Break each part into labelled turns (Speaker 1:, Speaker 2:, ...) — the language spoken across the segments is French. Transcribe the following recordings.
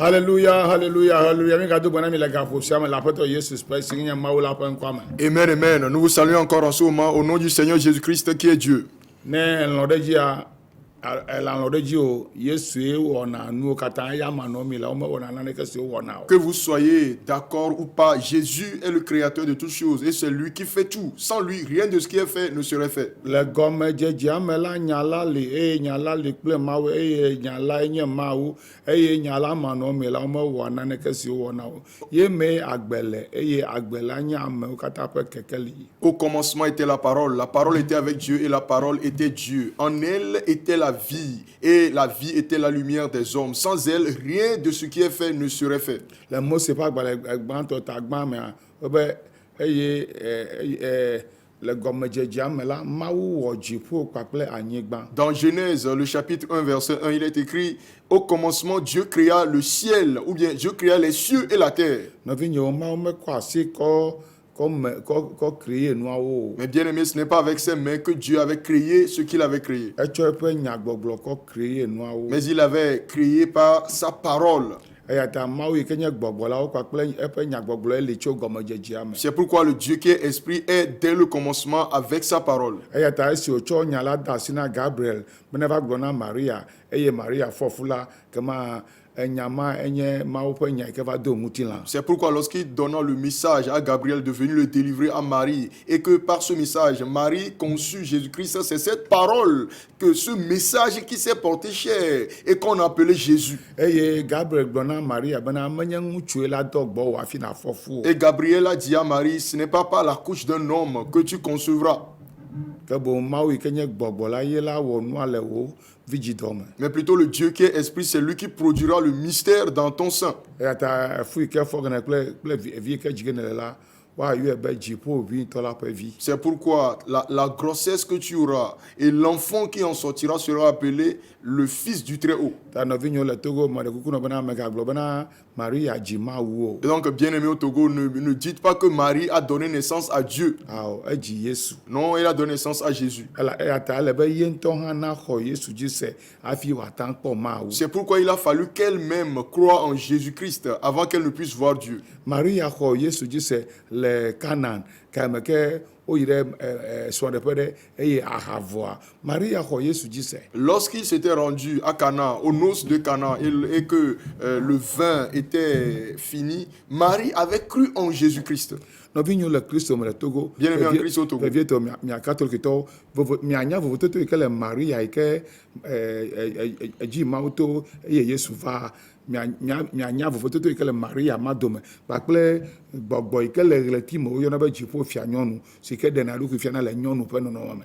Speaker 1: Hallelujah, hallelujah, hallelujah.
Speaker 2: Amen, amen. Nous vous saluons encore en ce moment au nom du Seigneur Jésus-Christ qui est Dieu. Que vous soyez d'accord ou pas, Jésus est le créateur de toutes choses et c'est lui qui fait tout. Sans lui, rien de ce qui est fait ne serait fait. Au commencement était la parole était avec Dieu et la parole était Dieu. En elle était la vie et la vie était la lumière des hommes. Sans elle, rien de ce qui est fait ne serait fait. Dans Genèse, le chapitre 1, verset 1, il est écrit: au commencement, Dieu créa le ciel, ou bien Dieu créa les cieux et la terre. Mais bien aimé, ce n'est pas avec ses mains que Dieu avait créé ce qu'il avait créé. Mais il avait créé par sa parole. C'est pourquoi le Dieu qui est esprit est dès le commencement avec sa parole. C'est pourquoi lorsqu'il donna le message à Gabriel de venir le délivrer à Marie, et que par ce message, Marie conçut Jésus-Christ, c'est cette parole, que ce message qui s'est porté chair et qu'on appelait Jésus. Et Gabriel a dit à Marie: ce n'est pas par la couche d'un homme que tu concevras. Mais plutôt le Dieu qui est esprit, c'est lui qui produira le mystère dans ton sein. C'est pourquoi la grossesse que tu auras et l'enfant qui en sortira sera appelé le Fils du Très-Haut. Et donc, bien-aimé au Togo, ne dites pas que Marie a donné naissance à Dieu. Non, elle a donné naissance à Jésus. C'est pourquoi il a fallu qu'elle-même croie en Jésus-Christ avant qu'elle ne puisse voir Dieu. Lorsqu'il s'était rendu à Cana, aux noces de Cana, et que le vin était fini, Marie avait cru en Jésus-Christ. Bien aimé en Christ au Togo.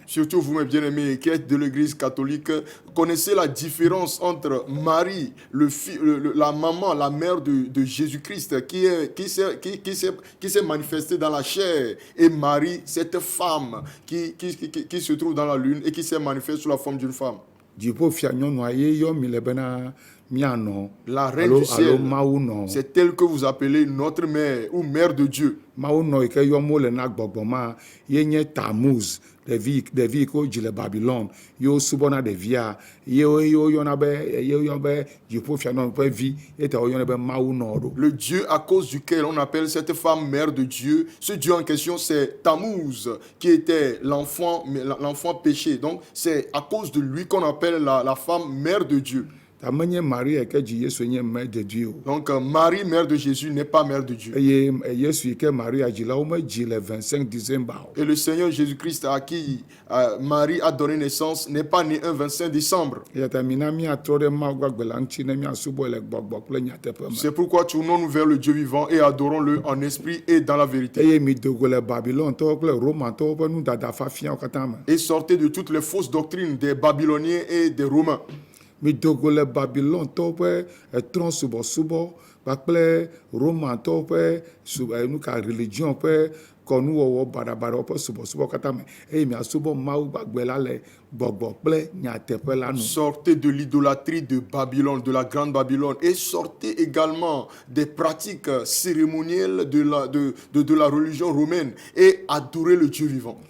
Speaker 2: Surtout vous, mes bien-aimés, qui êtes de l'église catholique, connaissez la différence entre Marie, la maman, la mère de Jésus-Christ, qui s'est manifestée dans la chair, et Marie, cette femme qui se trouve dans la lune et qui s'est manifestée sous la forme d'une femme. La reine du ciel, c'est elle que vous appelez notre mère ou mère de Dieu. Le Dieu à cause duquel on appelle cette femme mère de Dieu, ce Dieu en question, c'est Tammuz, qui était l'enfant péché. Donc c'est à cause de lui qu'on appelle la femme mère de Dieu. Donc Marie, mère de Jésus, n'est pas mère de Dieu. Et le Seigneur Jésus-Christ à qui Marie a donné naissance n'est pas né un 25 décembre. C'est pourquoi tournons-nous vers le Dieu vivant et adorons-le en esprit et dans la vérité. Et sortez de toutes les fausses doctrines des Babyloniens et des Romains.
Speaker 1: Midogole Babylon tope tron subo bakple Roman tope nuka religion pe konu wo barabara pe subo katame e mi asubo mau bagbela le gbogbo ple nyatepe lanu.
Speaker 2: Sortez de l'idolâtrie de Babylone, de la grande Babylone, et sortez également des pratiques cérémonielles de la religion romaine et adorez le Dieu vivant.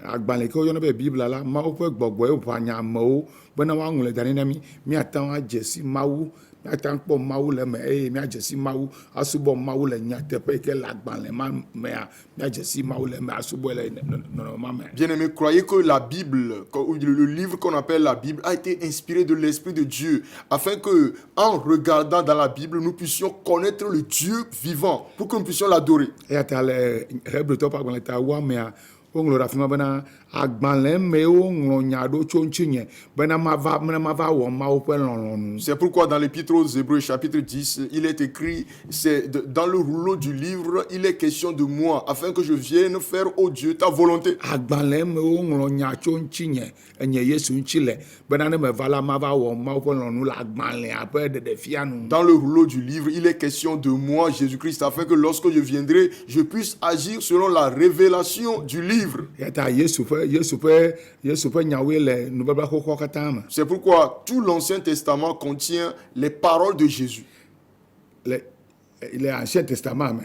Speaker 1: Agbaleke oyona be Bible la mawu pe gbogbo e banya amewo bena wa ngule dani na mi atan wa jesi mawu míata kpɔ mawu le me eye míadze si mawu asubɔ mawu le nyateƒe yi ke le agbalẽ ma mea míadze si mawu le me asubɔ le nɔnɔme ma me.
Speaker 2: Bien-aimés, croyez que la Bible, le livre qu'on appelle la Bible, a été inspiré de l'Esprit de Dieu, afin que, en regardant dans la Bible, nous puissions connaître le Dieu vivant, pour que nous puissions l'adorer.
Speaker 1: Eya ta le Hebretɔ ƒe agbalẽ ta wa mea woŋlɔ ɖe afi ma bena agbalẽ me woŋlɔ nya ɖo tso ŋutinye bena mava wɔ mawu ƒe lɔlɔ̃nu.
Speaker 2: C'est pourquoi dans l'Épître aux Hébreux, chapitre 10, il est écrit, dans le rouleau du livre, il est question de moi, afin que je vienne faire, ô Dieu, ta volonté.
Speaker 1: Agbalẽ me woŋlɔ nya tso ŋutinye enye Yesu ŋuti le bena ne meva la mava wɔ mawu ƒe lɔlɔ̃nu le agbalẽa ƒe ɖeɖefia nu.
Speaker 2: Dans le rouleau du livre, il est question de moi, Jésus-Christ, afin que lorsque je viendrai, je puisse agir selon la révélation du livre.
Speaker 1: Eya ta Yesu ƒe nyawoe le nubabla xoxoa katã me.
Speaker 2: C'est pourquoi tout l'Ancien Testament contient les paroles de Jésus.
Speaker 1: Le Ancien Testament me.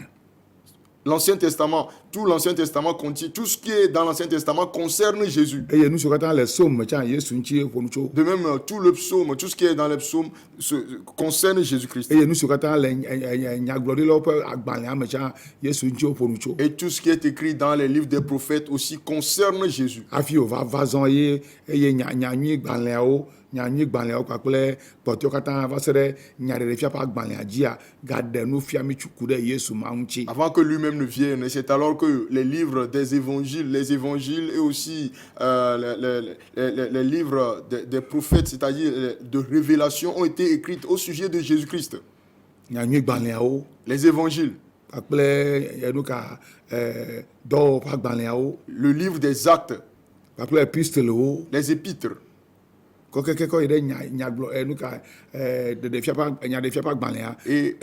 Speaker 2: L'Ancien Testament, tout l'Ancien Testament contient, tout ce qui est dans l'Ancien Testament concerne Jésus.
Speaker 1: Eye nu siwo katã le psaume me tsã Yesu ŋuti ƒo nu tso.
Speaker 2: De même, tout le psaume, tout ce qui est dans les psaumes concerne Jésus-Christ.
Speaker 1: Eye nu siwo katã le nyagblɔɖilawo ƒe agbalẽa me tsã Yesu ŋuti ƒo nu tso.
Speaker 2: Et tout ce qui est écrit dans les livres des prophètes aussi concerne Jésus.
Speaker 1: Hafi wòva zɔ eye nyanyui gbalẽawo kpakple kpɔtɔewo katã va se ɖe nyaɖeɖefia ƒe agbalẽa dzia gaɖe nu fia mi tsuku ɖe Yesu ma ŋuti.
Speaker 2: Avant que lui-même ne vienne, c'est alors que les livres des évangiles et aussi les livres des prophètes, c'est-à-dire de révélation, ont été écrits au sujet de Jésus-Christ.
Speaker 1: Nyanyui gbalẽawo
Speaker 2: Les évangiles,
Speaker 1: kpakple enuka dɔwɔwɔ ƒe agbalẽawo
Speaker 2: le livre des actes,
Speaker 1: kpakple epistelewo
Speaker 2: les épîtres,
Speaker 1: kɔkɛkɛ yi ɖe nyagblɔ enuka nyaɖefia ƒe agbalẽa
Speaker 2: et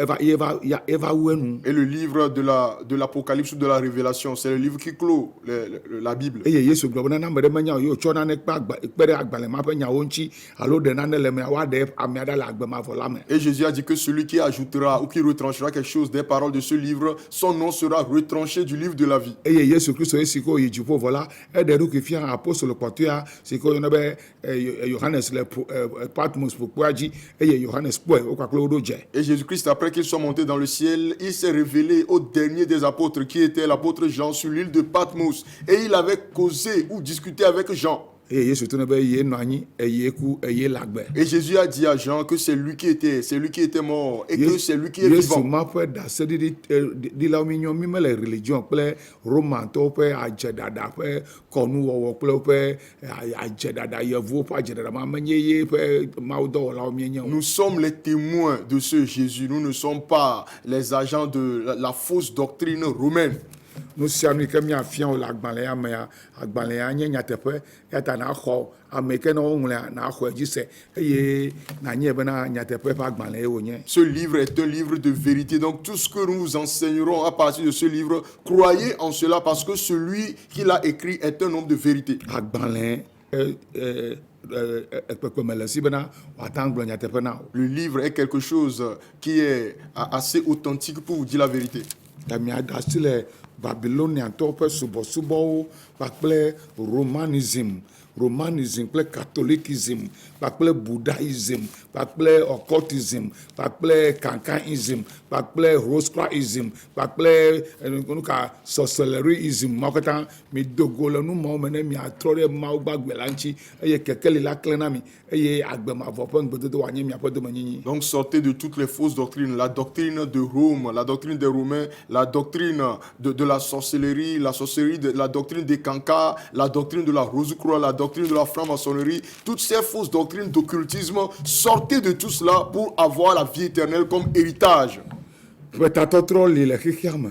Speaker 1: eva wu enu.
Speaker 2: le livre de l'Apocalypse ou de la Révélation. C'est le livre qui clôt la Bible.
Speaker 1: Eye Yesu gblɔ bena ame ɖe menya o ye wòtsɔ nane kpe ɖe agbalẽ ma ƒe nyawo ŋuti alo ɖe nane le mea woaɖe amea ɖe le agbemavɔ la me.
Speaker 2: Et Jésus a dit que celui qui ajoutera ou qui retranchera quelque chose des paroles de ce livre, son nom sera retranché du livre de la vie.
Speaker 1: Eye Yesu Kristo esi ke woyi dziƒo vɔ la eɖe ɖokui fia apostolo kpɔtɔea si ke woyɔna be Yohanes le Patmos ƒukpoa dzi eye Yohanes kpɔe wo kpakple wo ɖo dze.
Speaker 2: Et Jésus-Christ, après qu'il soit monté dans le ciel, il s'est révélé au dernier des apôtres, qui était l'apôtre Jean, sur l'île de Patmos. Et il avait causé ou discuté avec Jean.
Speaker 1: Eye Yesu to ne be ye nɔ anyi eye ku eye le agbe.
Speaker 2: Et Jésus a dit à Jean que c'est lui qui était mort et que c'est lui qui est
Speaker 1: Yesu
Speaker 2: vivant.
Speaker 1: ma ƒe ɖaseɖiɖilawo mi nyɔ mi mele religion kple Romantɔwo ƒe adzeɖaɖa ƒe kɔnuwɔwɔ kple woƒe adzeɖaɖa yevuwo ƒe adzeɖaɖa ma menye ye ƒe mawudɔwɔlawo mi nye o.
Speaker 2: Nous sommes les témoins de ce Jésus. Nous ne sommes pas les agents de la fausse doctrine romaine.
Speaker 1: Nu sia nu yi ke miafia wo le agbalẽa mea agbalẽa nye nyateƒe ya ta naxɔ ame yi ke ne woŋlɔa naxɔe dzi se eye nanye bena nyateƒe ƒe agbalẽ ye wònye.
Speaker 2: Ce livre est un livre de vérité. Donc tout ce que nous vous enseignerons à partir de ce livre, croyez en cela parce que celui qui l'a écrit est un homme de vérité.
Speaker 1: Agbalẽ ekpekpeme le si bena wòata ŋgblɔ nyateƒe na o.
Speaker 2: Le livre est quelque chose qui est assez authentique pour vous dire la vérité.
Speaker 1: Ta miaɖe asi le Babyloniatɔwo ƒe subɔsubɔwo kpakple romanism kple catholicism kpakple buddhism kpakple occultism kpakple kankanism kpakple rosicrucism kpakple nuka sorcellerism mawo katã mi dogo le nu mawo me ne miatrɔ ɖe mawo gbagbe la ŋuti eye kekeli la klẽ na mi eye agbemavɔ ƒe ŋgbedodo wòanye miaƒe domenyinyi.
Speaker 2: Donc sortez de toutes les fausses doctrines, la doctrine de Rome, la doctrine des Romains, la doctrine de la sorcellerie, la doctrine des cancans, la doctrine de la Rosicrucian, la doctrine de la franc-maçonnerie, toutes ces fausses doctrines d'occultisme, sortez de tout cela pour avoir la vie éternelle comme héritage.
Speaker 1: Ƒetatɔtrɔ li le xexea me.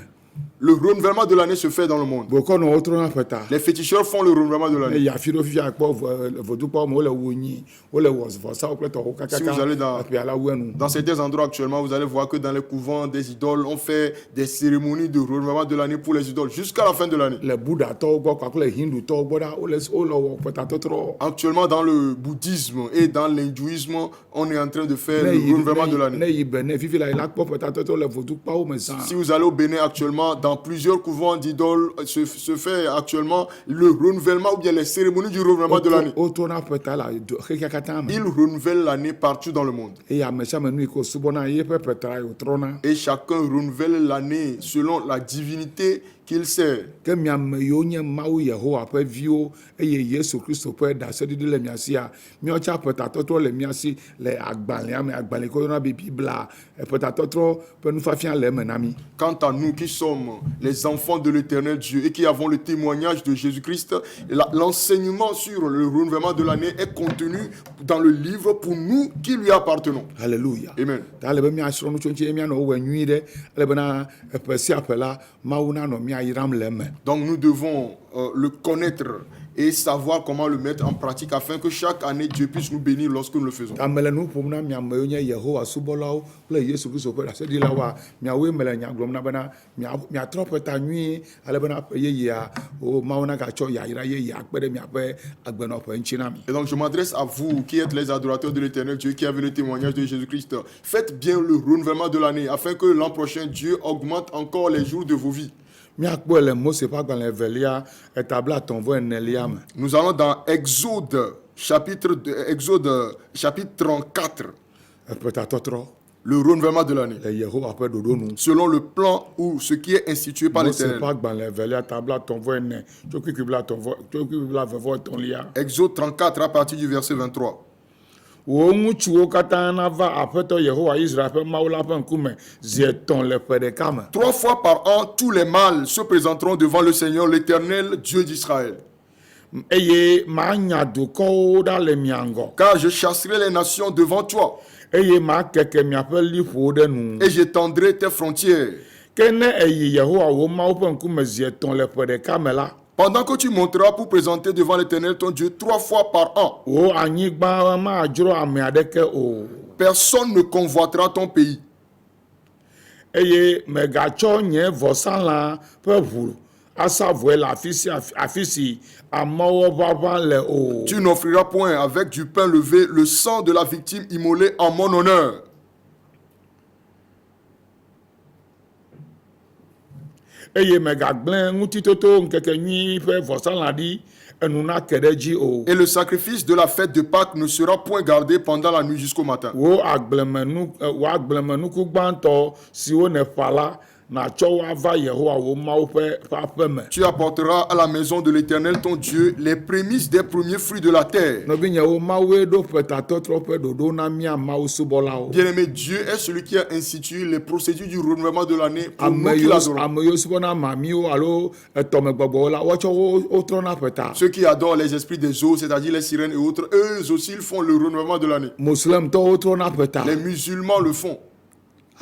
Speaker 2: Le renouvellement de l'année se fait dans le monde.
Speaker 1: Bokɔnɔ wotrɔna ƒeta.
Speaker 2: Les féticheurs font le renouvellement de l'année.
Speaker 1: Eye afi ɖo fifia kpɔ vodukpɔwo me wole wo nyi wole vɔsawo kple tɔwo
Speaker 2: Si vous allez
Speaker 1: kakaka aƒea la wu enu.
Speaker 2: dans certains endroits actuellement, vous allez voir que dans les couvents des idoles, on fait des cérémonies de renouvellement de l'année pour les idoles jusqu'à la fin de l'année.
Speaker 1: Le Buddhatɔwo gbɔ kpakple Hindutɔwo gbɔ ɖa wole wɔ ƒetatɔtrɔ.
Speaker 2: Actuellement, dans le bouddhisme et dans l'hindouisme, on est en train de faire le renouvellement de
Speaker 1: Ne
Speaker 2: l'année.
Speaker 1: yi Benin fifi la yi la kpɔ ƒetatɔtrɔ le vodukpɔwo me zã.
Speaker 2: Si vous allez au Bénin actuellement, dans dans plusieurs couvents d'idoles se fait actuellement le renouvellement ou bien les cérémonies du renouvellement de l'année.
Speaker 1: Otrona peta la xexia katã me.
Speaker 2: Ils renouvellent l'année partout dans le monde.
Speaker 1: Eye ame sia ame nu yi ke wosubɔna yeƒe peta ye wotrɔna.
Speaker 2: Et chacun renouvelle l'année selon la divinité qu'il sert.
Speaker 1: Ke mi ame yiwo nye Mawu Yehowa ƒe viwo eye Yesu Kristo ƒe ɖaseɖiɖi le mia sia, míawo tsa petatɔtrɔ le mia si le agbalẽa me, agbalẽ ke woyɔna be Bibla, petatɔtrɔ ƒe nufiafia le eme na mi.
Speaker 2: Quant à nous qui sommes les enfants de l'Éternel Dieu et qui avons le témoignage de Jésus-Christ, l'enseignement sur le renouvellement de l'année est contenu dans le livre pour nous qui lui appartenons.
Speaker 1: Alléluia.
Speaker 2: Amen.
Speaker 1: Ta le be míasrɔ̃ nu tso ŋuti míanɔ wowɔ nyui ɖe ele bena eƒe sia ƒe la Mawu nanɔ míayram le eme.
Speaker 2: Donc nous devons le connaître et savoir comment le mettre en pratique afin que chaque année Dieu puisse nous bénir lorsque nous le faisons.
Speaker 1: Ta me le nu ƒom na mi ame yiwo nye Yehowa subɔlawo kple Yesu Kristo ƒe ɖaseɖilawoa, miawoe me le nya gblɔm na bena miatrɔ ƒe ta nyuie ale bena ƒe yeyea Mawu nagatsɔ yayra yeyea kpe ɖe miaƒe agbenɔƒe ŋuti na mi.
Speaker 2: Et donc je m'adresse à vous qui êtes les adorateurs de l'Éternel Dieu, qui avez le témoignage de Jésus-Christ. Faites bien le renouvellement de l'année afin que l'an prochain Dieu augmente encore les jours de vos vies.
Speaker 1: Míakpɔe le Mose ƒe agbalẽ evelia etabla 1:4 me.
Speaker 2: Nous allons dans Exode chapitre 34,
Speaker 1: Petatɔtrɔ
Speaker 2: le renouvellement de l'année,
Speaker 1: le Yehowa ƒe ɖoɖo nu.
Speaker 2: selon le plan ou ce qui est institué par
Speaker 1: Mose ƒe
Speaker 2: l'Éternel.
Speaker 1: agbalẽ evelia tabla 1:4 tso kpikpi bla 21.
Speaker 2: Exode 34 à partir du verset 23.
Speaker 1: Wo ŋutsuwo katã nava Aƒetɔ Yehowa Israel ƒe Mawu la ƒe ŋkume zi etɔ̃ le ƒe ɖeka me.
Speaker 2: 3 fois par an, tous les mâles se présenteront devant le Seigneur, l'Éternel, Dieu d'Israël.
Speaker 1: Eye manya dukɔwo ɖa le mia ŋgɔ.
Speaker 2: Car je chasserai les nations devant toi
Speaker 1: Eye makeke miaƒe liƒowo ɖe nu.
Speaker 2: et j'étendrai tes frontières.
Speaker 1: Ke ne eyi Yehowa wo Mawu ƒe ŋkume zi etɔ̃ le ƒe ɖeka me la,
Speaker 2: Pendant que tu monteras pour présenter devant l'Éternel ton Dieu 3 fois par an,
Speaker 1: wo anyigba madzro ame aɖeke o.
Speaker 2: personne ne convoitera ton pays.
Speaker 1: Eye megatsɔ nye vɔsalã ƒe ʋu asa vɔe le afi si amewo ʋaʋã le o.
Speaker 2: Tu n'offriras point avec du pain levé le sang de la victime immolée en mon honneur.
Speaker 1: Eye megagblẽ ŋutitoto ŋkekenyui ƒe vɔsalã ɖi enu nake ɖe dzi o.
Speaker 2: Et le sacrifice de la fête de Pâques ne sera point gardé pendant la nuit jusqu'au matin.
Speaker 1: Wo agblemenuku gbãtɔ siwo neƒã la natsɔ wo ava Yehowa wo Mawu ƒe aƒe me.
Speaker 2: Tu apporteras à la maison de l'Éternel ton Dieu les prémices des premiers fruits de la terre.
Speaker 1: Nɔvinyewo Mawue ɖo ƒetatɔtrɔ ƒe ɖoɖo na mía Mawu subɔlawo.
Speaker 2: Bien-aimé, Dieu est celui qui a institué les procédures du renouvellement de l'année pour
Speaker 1: Ame
Speaker 2: nous qui l'adorons.
Speaker 1: yiwo subɔna mamiwo alo etɔmegbɔgbɔwo la woatsɔ wotrɔna ƒeta.
Speaker 2: Ceux qui adorent les esprits des eaux, c'est-à-dire les sirènes et autres, eux aussi ils font le renouvellement de l'année.
Speaker 1: Moslemtɔwo trɔna ƒeta.
Speaker 2: Les musulmans le font.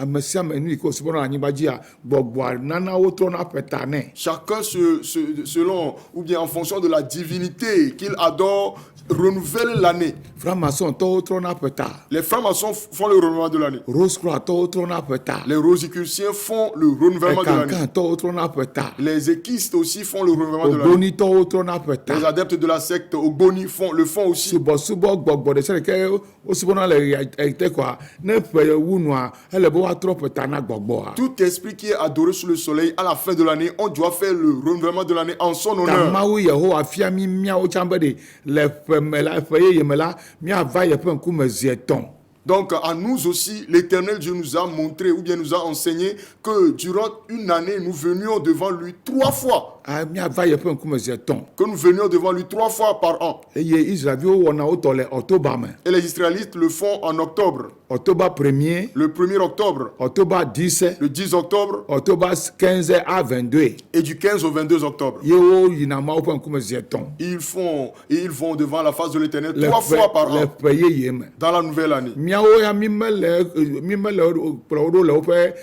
Speaker 1: Ame sia ame nu yi ke wosubɔna le anyigba dzia gbɔgbɔa nana wotrɔna ƒeta nɛ.
Speaker 2: Chacun selon ou bien en fonction de la divinité qu'il adore, renouvelle l'année.
Speaker 1: Franc-maçontɔwo trɔna ƒeta.
Speaker 2: Les francs-maçons font le renouvellement de l'année.
Speaker 1: Rose-Croix-tɔwo trɔna ƒeta.
Speaker 2: Les rosicruciens font le renouvellement de l'année.
Speaker 1: Ekankantɔwo trɔna ƒeta.
Speaker 2: Les équistes aussi font le renouvellement de l'année.
Speaker 1: Ogbonitɔwo trɔna
Speaker 2: Les
Speaker 1: ƒeta.
Speaker 2: adeptes de la secte Ogboni le font aussi.
Speaker 1: Subɔsubɔ gbɔgbɔ ɖe sia ɖe ke wosubɔna le ete koa ne ƒe wu nua ele be woatrɔ ƒeta na gbɔgbɔa.
Speaker 2: Tout esprit qui est adoré sous le soleil à la fin de l'année, on doit faire le renouvellement de l'année en son
Speaker 1: Ta
Speaker 2: honneur.
Speaker 1: Mawu Yehowa fia mi míawo tsã be ɖe le ƒe me la ƒe yeye me la míava yeƒe ŋkume zi etɔ̃.
Speaker 2: Donc à nous aussi, l'Éternel Dieu nous a montré ou bien nous a enseigné que durant une année, nous venions devant lui 3 fois.
Speaker 1: Míava yeƒe ŋkume zi etɔ̃.
Speaker 2: Que nous venions devant lui 3 fois par an.
Speaker 1: Eye Israelviwo wɔna wotɔ le octobre me.
Speaker 2: Et les Israélites le font en octobre.
Speaker 1: Octobre 1er,
Speaker 2: Le 1er octobre,
Speaker 1: octobre 10,
Speaker 2: le 10 octobre
Speaker 1: octobre 15 à 22.
Speaker 2: et du 15 au 22 octobre.
Speaker 1: Ye wo yina Mawu ƒe ŋkume zi etɔ̃.
Speaker 2: Ils vont devant la face de l'Éternel
Speaker 1: Le
Speaker 2: 3 fois par
Speaker 1: le
Speaker 2: an
Speaker 1: ƒe yeye me.
Speaker 2: dans la nouvelle année.
Speaker 1: Míawo ya mi mele kplɔ wo ɖo le woƒe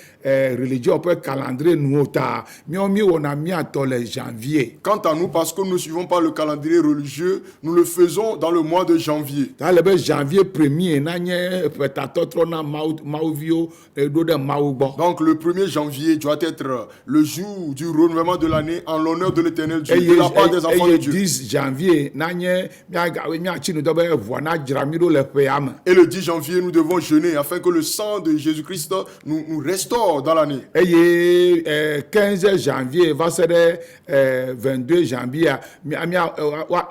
Speaker 1: religion ƒe calendrier nuwo ta míawo mi wɔna míatɔ le janvier.
Speaker 2: Quant à nous, parce que nous ne suivons pas le calendrier religieux, nous le faisons dans le mois de janvier.
Speaker 1: Ale be janvier premier na nye petatɔtrɔ na mawuvio eɖo ɖe mawu gbɔ.
Speaker 2: Donc le 1er janvier doit être le jour du renouvellement de l'année en l'honneur de l'Éternel Dieu, de la part des enfants de Dieu.
Speaker 1: 10 janvier na nye miatsi nu dɔ be ʋua na dzra mi ɖo le ƒea me.
Speaker 2: Et le 10 janvier, nous devons jeûner afin que le sang de Jésus-Christ nous restaure dans l'année.
Speaker 1: Eye 15 janvier va se ɖe 22 janvier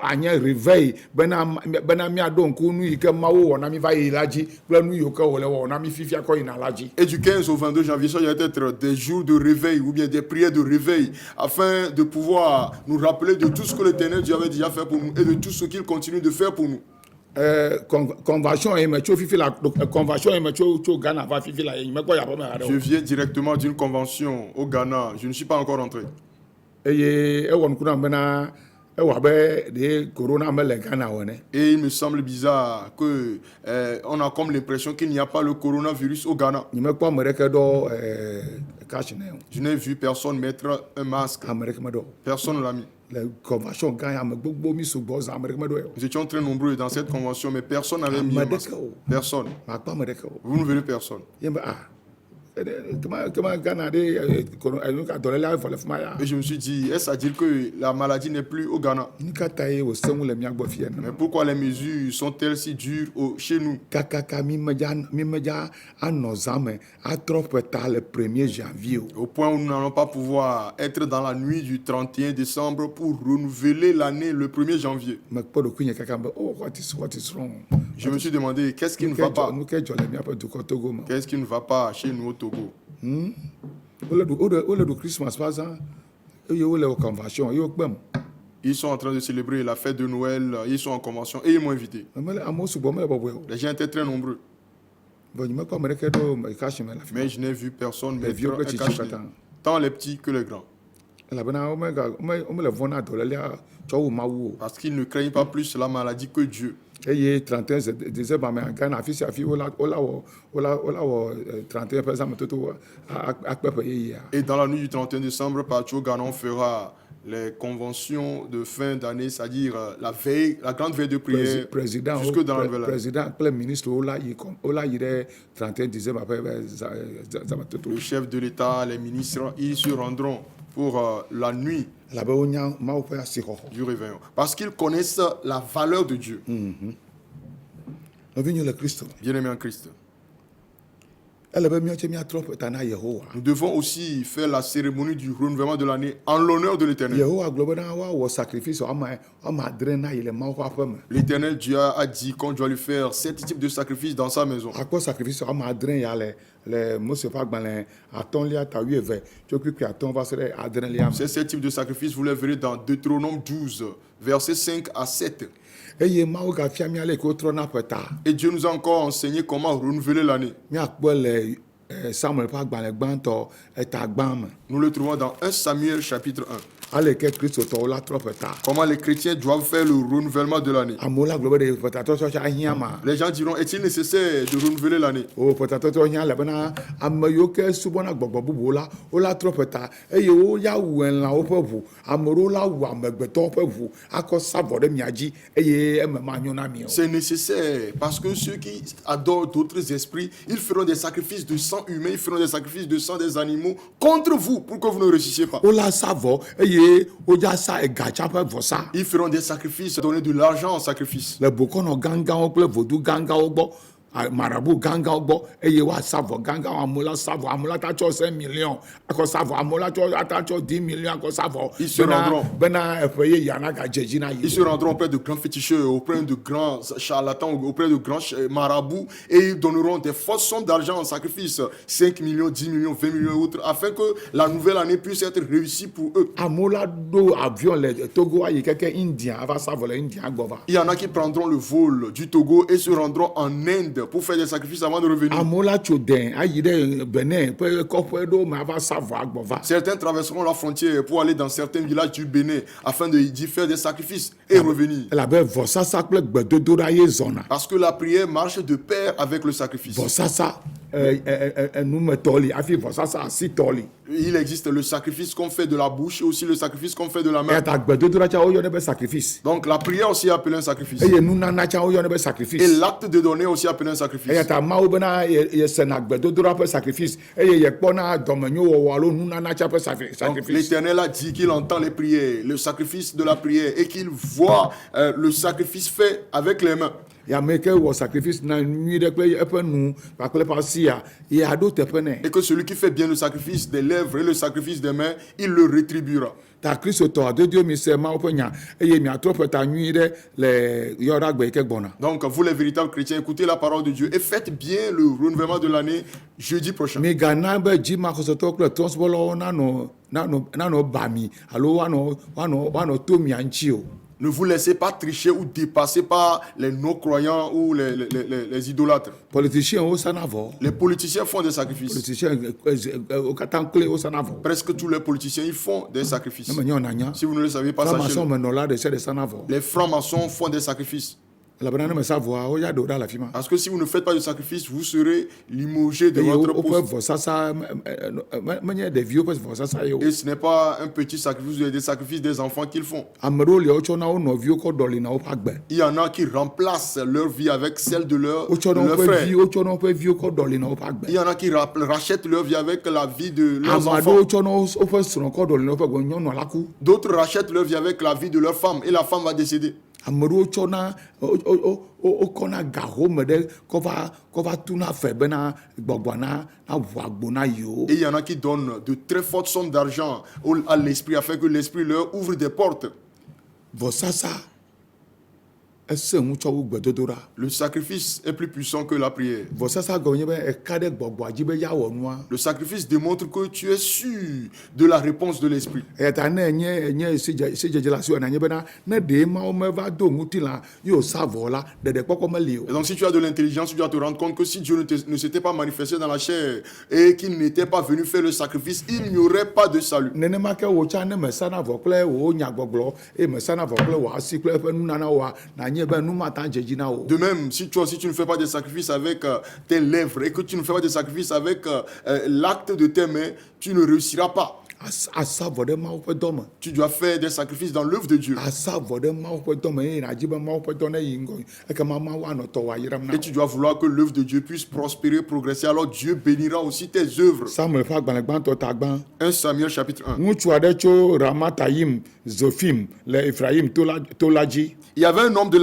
Speaker 1: anye réveil bena miaɖo ŋku nu yi ke mawu wɔ na mi va yi la dzi kple nu yiwo ke wòle wɔ na mi fifia kɔ yina la dzi.
Speaker 2: Et du 15 au 22 janvier, ça doit être des jours de réveil ou bien des prières de réveil afin de pouvoir nous rappeler de tout ce que l'Éternel Dieu avait déjà fait pour nous et de tout ce qu'il continue de faire pour nous.
Speaker 1: Convention yi me tso fifi la convention yi me tso Ghana va fifi la yi me kpɔ yabɔ me ha ɖe
Speaker 2: Je
Speaker 1: o.
Speaker 2: viens directement d'une convention au Ghana. Je ne suis pas encore rentré.
Speaker 1: Eye ewɔ nuku na bena ewɔ abe de corona me le Ghana o ene.
Speaker 2: Et il me semble bizarre que on a comme l'impression qu'il n'y a pas le coronavirus au Ghana.
Speaker 1: Yi me kpɔ ame ɖeke ɖɔ kashi ne o.
Speaker 2: Je n'ai vu personne mettre un masque.
Speaker 1: Ame ɖeke me ɖɔ.
Speaker 2: Personne ne l'a mis.
Speaker 1: Le convention gã ya ame gbogbo mi sugbɔ zã ame ɖeke me ɖɔ yɔ.
Speaker 2: Nous étions très nombreux dans cette convention, mais personne n'avait mis un masque. Personne.
Speaker 1: Makpɔ ame ɖeke o.
Speaker 2: Vous ne verrez personne.
Speaker 1: Ye be kema Ghana de nuka dɔléla vɔ le fi ma ya.
Speaker 2: Et je me suis dit, est-ce à dire que la maladie n'est plus au Ghana?
Speaker 1: Nuka ta ye wòse ŋu le mia gbɔ fia
Speaker 2: Mais
Speaker 1: ne.
Speaker 2: pourquoi les mesures sont-elles si dures chez nous?
Speaker 1: Kakaka mi medza anɔ zã me atrɔ ƒe ta le 1er janvier o.
Speaker 2: Au point où nous n'allons pas pouvoir être dans la nuit du 31 décembre pour renouveler l'année le 1er janvier.
Speaker 1: Mekpɔ ɖokui nye kaka be oh what is wrong.
Speaker 2: Je me suis demandé, qu'est-ce qui ne va pas?
Speaker 1: Nu ke dzɔ le miaƒe dukɔ Togo me.
Speaker 2: Qu'est-ce qui ne va pas chez nous au Togo?
Speaker 1: Wole ɖu Christmas va zã eye wole wɔ convention eye wokpem.
Speaker 2: Ils sont en train de célébrer la fête de Noël, ils sont en convention et ils m'ont invité.
Speaker 1: Mele amewo sugbɔ mele bɔbɔe o.
Speaker 2: Les gens étaient très nombreux,
Speaker 1: Bon nyimekpɔ ame ɖeke ɖo kashi me le afi ma.
Speaker 2: mais je n'ai vu personne
Speaker 1: Les
Speaker 2: mettre
Speaker 1: vieux
Speaker 2: un
Speaker 1: petits
Speaker 2: cache-nez,
Speaker 1: katã.
Speaker 2: tant les petits que les grands.
Speaker 1: Elabena womele vɔ na dɔlélia tsɔ wu mawu o.
Speaker 2: Parce qu'ils ne craignent pas plus la maladie que Dieu.
Speaker 1: Eye 31 décembre me Ghana afi sia afi wola wɔ 31 ƒe zãmetoto akpeƒe yeyea.
Speaker 2: Et dans la nuit du 31 décembre, partout au Ghana, on fera les conventions de fin d'année, c'est-à-dire la veille, la grande veille de prière
Speaker 1: Président
Speaker 2: jusque dans la nouvelle année.
Speaker 1: président kple ministre wola yi ɖe 31 décembre ƒe zãmetoto.
Speaker 2: Le chef de l'État, les ministres, ils se rendront pour la nuit
Speaker 1: Elabe wonya mawu ƒe asixɔxɔ.
Speaker 2: du réveillon. Parce qu'ils connaissent la valeur de Dieu.
Speaker 1: Nɔvinyo le Kristo.
Speaker 2: Bien-aimés en Christ.
Speaker 1: Ele be míawo tse míatrɔ ƒe ta na Yehowa.
Speaker 2: Nous devons aussi faire la cérémonie du renouvellement de l'année en l'honneur de l'Éternel.
Speaker 1: Yehowa gblɔ be na woawɔ sacrifice woame adre na yi le mawu ƒe aƒe me.
Speaker 2: L'Éternel Dieu a dit qu'on doit lui faire 7 types de sacrifices dans sa maison.
Speaker 1: Akpɔ sacrifice woame adre ya le Mose ƒe agbalẽ 1:12 tso kpikpi 1 va se ɖe adrelia me.
Speaker 2: Ces 7 types de sacrifices, vous les verrez dans Deutéronome 12, versets 5 à 7.
Speaker 1: Eye mawu gafia mía le ke wotrɔna ƒe ta.
Speaker 2: Et Dieu nous a encore enseigné comment renouveler l'année.
Speaker 1: Míakpɔ le Samuel ƒe agbalẽ gbãtɔ eta gbã me.
Speaker 2: Nous le trouvons dans 1 Samuel chapitre 1.
Speaker 1: Ale ke kristotɔwo la trɔ ƒe ta.
Speaker 2: Comment les chrétiens doivent faire le renouvellement de l'année.
Speaker 1: Amewo la gblɔ be ɖe ƒetatɔtɔ tse ahiã ma.
Speaker 2: Les gens diront, est-il nécessaire de renouveler l'année?
Speaker 1: O ƒetatɔtɔ hiã elabena ame yiwo ke subɔna gbɔgbɔ bubuwo la wola trɔ ƒe ta eye woya wu elãwo ƒe ʋu. Ame ɖewo la wu amegbetɔwo ƒe ʋu akɔ sa vɔ ɖe mia dzi eye eme manyo na mi o.
Speaker 2: C'est nécessaire parce que ceux qui adorent d'autres esprits, ils feront des sacrifices de sang humain, ils feront des sacrifices de sang des animaux contre vous pour que vous ne réussissiez pas.
Speaker 1: Wola sa vɔ eye wodza sa egatsa ƒe vɔsa.
Speaker 2: Ils feront des sacrifices, donner de l'argent en sacrifice.
Speaker 1: Le bokɔnɔ gãgãwo kple vodu gãgãwo gbɔ marabu gãgãwo gbɔ eye woasa vɔ gãgãwo amewo la sa vɔ amewo la ta tsɔ 5 millions akɔ sa vɔ amewo la ta tsɔ 10 millions akɔ sa vɔ
Speaker 2: Ils se rendront.
Speaker 1: bena eƒe yeyea nagadze dzi na
Speaker 2: Ils se
Speaker 1: yi.
Speaker 2: rendront auprès de grands féticheurs, auprès de grands charlatans, auprès de grands marabouts et ils donneront des fausses sommes d'argent en sacrifice, 5 millions, 10 millions, 20 millions et autres, afin que la nouvelle année puisse être réussie pour eux.
Speaker 1: Amewo la ɖo avion le Togo ayi keke Indien ava sa vɔ le Indien gbɔ va.
Speaker 2: Il y en a qui prendront le vol du Togo et se rendront en Inde pour faire des sacrifices avant de revenir.
Speaker 1: Amewo la tso den ayi ɖe Benin ƒe kɔƒe ɖewo me ava sa vɔ agbɔ va.
Speaker 2: Certains traverseront la frontière pour aller dans certains villages du Bénin afin d'y faire des sacrifices et revenir.
Speaker 1: Elabe vɔsasa kple gbedodoɖa ye zɔna.
Speaker 2: Parce que la prière marche de pair avec le sacrifice.
Speaker 1: Vɔsasa numetɔ li hafi vɔsasa asitɔ li.
Speaker 2: Il existe le sacrifice qu'on fait de la bouche et aussi le sacrifice qu'on fait de la main.
Speaker 1: Eya ta gbedodoɖa tsa woyɔnɛ be sacrifice.
Speaker 2: Donc la prière aussi est appelée un sacrifice.
Speaker 1: Eye nunana tsa woyɔnɛ be
Speaker 2: Et
Speaker 1: sacrifice.
Speaker 2: l'acte de donner aussi est appelé un sacrifice.
Speaker 1: Eya ta Mawu bena yesena gbedodoɖa ƒe sacrifice eye yekpɔna dɔmenyowɔwɔ alo nunana tsa ƒe
Speaker 2: Donc
Speaker 1: sacrifice.
Speaker 2: l'Éternel a dit qu'il entend les prières, le sacrifice de la prière, et qu'il voit le sacrifice fait avec les mains.
Speaker 1: Yame ke wɔ sacrifice na nyui ɖe kple eƒe nu kpakple eƒe asia ye aɖo teƒe nɛ.
Speaker 2: Et que celui qui fait bien le sacrifice des lèvres et le sacrifice des mains, il le rétribuera.
Speaker 1: Ta kristotɔ adodo mi se Mawu ƒe nya eye miatrɔ ƒe ta nyui ɖe le yɔɖagbe yi ke gbɔna.
Speaker 2: Donc vous les véritables chrétiens, écoutez la parole de Dieu et faites bien le renouvellement de l'année jeudi prochain.
Speaker 1: Migana be dzimaxɔsɔtɔwo kple trɔ̃subɔlawo nanɔ ba mi alo woanɔ to mia ŋuti o.
Speaker 2: Ne vous laissez pas tricher ou dépasser par les non-croyants ou les idolâtres.
Speaker 1: Politiciens wo sana vɔ.
Speaker 2: Les politiciens font des sacrifices.
Speaker 1: Politiciens wo katã kple wo sana vɔ.
Speaker 2: Presque tous les politiciens, ils font des sacrifices.
Speaker 1: Ne me nyɔ nanya.
Speaker 2: Si vous ne le savez pas,
Speaker 1: Franc-maçon
Speaker 2: sachez-le.
Speaker 1: menɔla ɖe sia ɖe sana vɔ.
Speaker 2: Les francs-maçons font des sacrifices.
Speaker 1: Elabena ne me sa vɔa woya ɖewo ɖe le afi ma.
Speaker 2: Parce que si vous ne faites pas de sacrifice, vous serez limogé de
Speaker 1: Eye
Speaker 2: votre
Speaker 1: woƒe
Speaker 2: poste.
Speaker 1: vɔsasa menye ɖeviwo ƒe vɔsasa ye o.
Speaker 2: Et ce n'est pas un petit sacrifice, des sacrifices des enfants qu'ils font.
Speaker 1: Ame ɖewo li wotsɔna wo nɔviwo kɔ ɖɔlina woƒe agbe.
Speaker 2: Il y en a qui remplacent leur vie avec celle de leur
Speaker 1: Wotsɔna woƒe
Speaker 2: frère.
Speaker 1: wotsɔna woƒe viwo kɔ ɖɔlina woƒe agbe.
Speaker 2: Il y en a qui rachètent leur vie avec la vie de leurs
Speaker 1: Ame
Speaker 2: enfants.
Speaker 1: aɖewo tsɔna woƒe srɔ̃ kɔ ɖɔlina woƒe agbe nyɔnua la ku.
Speaker 2: D'autres rachètent leur vie avec la vie de leur femme et la femme va décéder.
Speaker 1: Ame ɖewo tsɔna wokɔna gahome ɖe kɔva tuna fe bena gbɔgbɔa na ʋu agbo na yiwo.
Speaker 2: Et il y en a qui donnent de très fortes sommes d'argent à l'esprit afin que l'esprit leur ouvre des portes.
Speaker 1: Vɔsasa ese ŋu tsɔ wu gbedodoɖa.
Speaker 2: Le sacrifice est plus puissant que la prière.
Speaker 1: Vɔsasa gɔme nye be eka ɖe gbɔgbɔa dzi be yeawɔ nua.
Speaker 2: Le sacrifice démontre que tu es sûr de la réponse de l'esprit.
Speaker 1: Eya ta ne nye sedzedze la si wɔna nye bena ne ɖe mawo meva do ŋutilã yewo sa vɔ la ɖeɖekpɔkpɔ meli o.
Speaker 2: Et donc si tu as de l'intelligence, tu dois te rendre compte que si Dieu ne s'était pas manifesté dans la chair et qu'il n'était pas venu faire le sacrifice, il n'y aurait pas de salut.
Speaker 1: Nenema ke wo tsã ne mesana vɔ kple wo nyagbɔgblɔ eye mesana vɔ kple wò asi kple eƒe nunanawoa nanye be nu mata dze dzi na wo.
Speaker 2: De même, si toi aussi tu ne fais pas de sacrifice avec tes lèvres et que tu ne fais pas de sacrifice avec l'acte de tes mains, tu ne réussiras pas.
Speaker 1: Asa vɔ ɖe Mawu ƒe dɔ me.
Speaker 2: Tu dois faire des sacrifices dans l'œuvre de Dieu.
Speaker 1: Asa vɔ ɖe Mawu ƒe dɔ me eye nàdzi be Mawu ƒe dɔ ne yi ŋgɔ ekema Mawu anɔ tɔ wɔ ayram na
Speaker 2: Et
Speaker 1: wo.
Speaker 2: tu dois vouloir que l'œuvre de Dieu puisse prospérer, progresser. Alors Dieu bénira aussi tes œuvres.
Speaker 1: Samuel ƒe agbalẽ gbãtɔ ta gbã.
Speaker 2: 1 Samuel chapitre 1.
Speaker 1: Ŋutsu aɖe tso Ramatayim Zofim le Ephraim to la dzi.
Speaker 2: Il y avait un homme de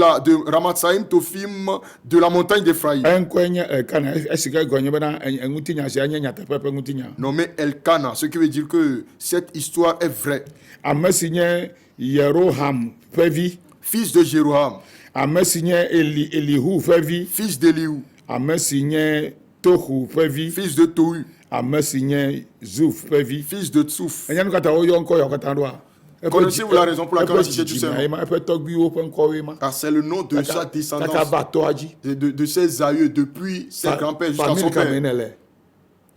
Speaker 2: Ramatsaïm, Tophim, de la montagne d'Ephraïm,
Speaker 1: Eŋkɔe nye Kana esi ke gɔnye bena ŋutinya sia nye nyateƒe ƒe ŋutinya.
Speaker 2: nommé Elkana, ce qui veut dire que cette histoire est vraie.
Speaker 1: Ame si nye Yeroham ƒe vi.
Speaker 2: Fils de Jéroham,
Speaker 1: Ame si nye Elihu ƒe vi.
Speaker 2: fils d'Eliou,
Speaker 1: Ame si nye Tohu ƒe vi.
Speaker 2: fils de Tohu,
Speaker 1: Ame si nye Zuf ƒe vi.
Speaker 2: fils de Tsouf.
Speaker 1: Enya nu katã woyɔ ŋkɔ yawo katã ɖoa.
Speaker 2: Connaissez-vous la raison pour laquelle on citait tous ces noms?
Speaker 1: Eƒe tɔgbuiwo ƒe ŋkɔwoe ma.
Speaker 2: Car c'est le nom de sa
Speaker 1: Kaka
Speaker 2: descendance,
Speaker 1: va tɔa dzi.
Speaker 2: de ses aïeux, depuis ses grands-pères jusqu'à son
Speaker 1: Famille kame
Speaker 2: père.
Speaker 1: ne le.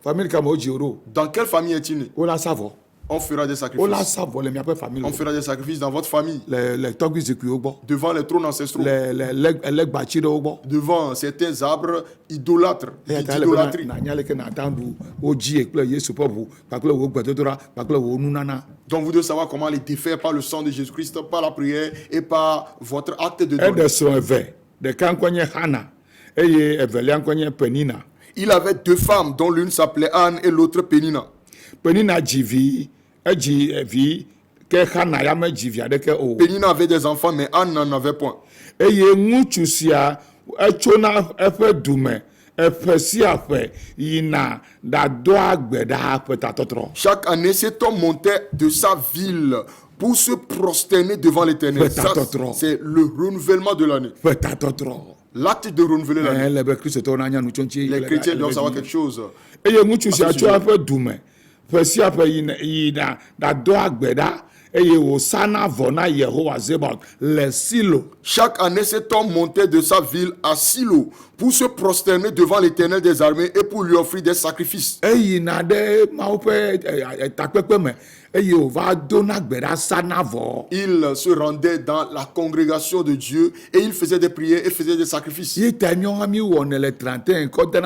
Speaker 1: Famille kame wo dzi wo ɖo.
Speaker 2: Dans quelle famille est-il né?
Speaker 1: Wola sa vɔ.
Speaker 2: On fera des
Speaker 1: Wola
Speaker 2: sacrifices.
Speaker 1: sa vɔ le miaƒe famille.
Speaker 2: On fera des sacrifices dans votre famille,
Speaker 1: Le tɔgbui zikpuiwo gbɔ.
Speaker 2: devant les trônes ancestraux,
Speaker 1: Le gbatsi ɖewo gbɔ.
Speaker 2: devant certains arbres idolâtres,
Speaker 1: Eya ta ele be
Speaker 2: d'idolâtrie.
Speaker 1: nanya leke nata ɖu wo dzi kple Yesu ƒe ʋu kpakple wo gbedodoɖa kpakple wo nunana.
Speaker 2: Donc vous devez savoir comment les défaire par le sang de Jésus-Christ, par la prière et par votre acte de don.
Speaker 1: Eɖe srɔ̃ eve. Ɖeka ŋkɔe nye Hana eye evelia ŋkɔe nye Penina.
Speaker 2: Il avait deux femmes, dont l'une s'appelait Anne et l'autre Pénina.
Speaker 1: Penina dzi vi, edzi vi ke Hana ya medzi vi aɖeke o.
Speaker 2: Pénina avait des enfants, mais Anne n'en avait point.
Speaker 1: Eye ŋutsu sia etsona eƒe dume eƒe sia ƒe yina ɖadɔa gbe ɖa ƒe tatɔtrɔ.
Speaker 2: Chaque année, cet homme montait de sa ville pour se prosterner devant l'Éternel. Ça, c'est le renouvellement de l'année.
Speaker 1: Ƒe tatɔtrɔ.
Speaker 2: L'acte de renouveler l'année.
Speaker 1: Ele be kristotɔwo nanya nu tso ŋuti.
Speaker 2: Les chrétiens doivent savoir quelque chose.
Speaker 1: Eye ŋutsu sia tso eƒe dume ƒe sia ƒe yina ɖadɔa gbe ɖa eye wòsana vɔ na Yehowa Zebaot le Silo.
Speaker 2: Chaque année, cet homme montait de sa ville à Silo pour se prosterner devant l'Éternel des armées et pour lui offrir des sacrifices.
Speaker 1: Eyina ɖe Mawu ƒe takpekpe me eye wòva dona gbe ɖa sana vɔ.
Speaker 2: Il se rendait dans la congrégation de Dieu et il faisait des prières et faisait des sacrifices.
Speaker 1: Ye ta miɔ hã mi wɔnɛ le 31 kɔ de